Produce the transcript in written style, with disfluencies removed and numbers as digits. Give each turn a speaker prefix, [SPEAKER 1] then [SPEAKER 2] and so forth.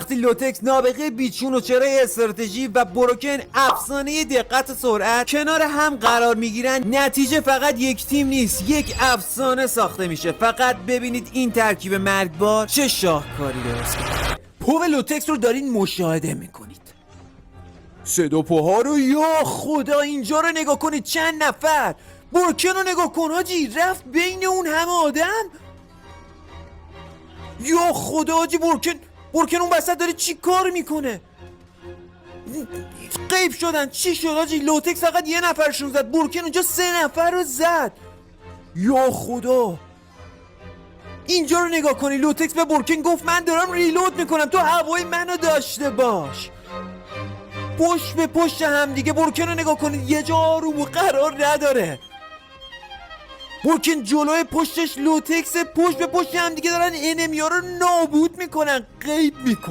[SPEAKER 1] وقتی لوتکس نابغه بیچون و چرای استراتژی و بروکن افسانه دقت و سرعت کنار هم قرار میگیرن، نتیجه فقط یک تیم نیست، یک افسانه ساخته میشه. فقط ببینید این ترکیب مرگبار چه شاهکاری درست کرده. پو لوتکس رو دارین مشاهده میکنید. صدا پاها رو، یا خدا اینجا رو نگاه کنید، چند نفر. بروکن رو نگاه کن حاجی، رفت بین اون همه آدم. یا خدا حاجی، بروکن اون وسط داره چی کار میکنه؟ غیب شدن. چی شد حاجی؟ لوتکس فقط یه نفرشون زد، بروکن اونجا 3 نفر رو زد. یا خدا اینجا رو نگاه کنی، لوتکس به بروکن گفت من دارم ریلود میکنم، تو هوای منو داشته باش. پشت به پشت هم دیگه. بروکن رو نگاه کنید، یه جا رو قرار نداره. بروکن جلوی پشتش، لوتکس پشت به پشت هم دیگه دارن انمیا رو نابود میکنن، غیب میکنن.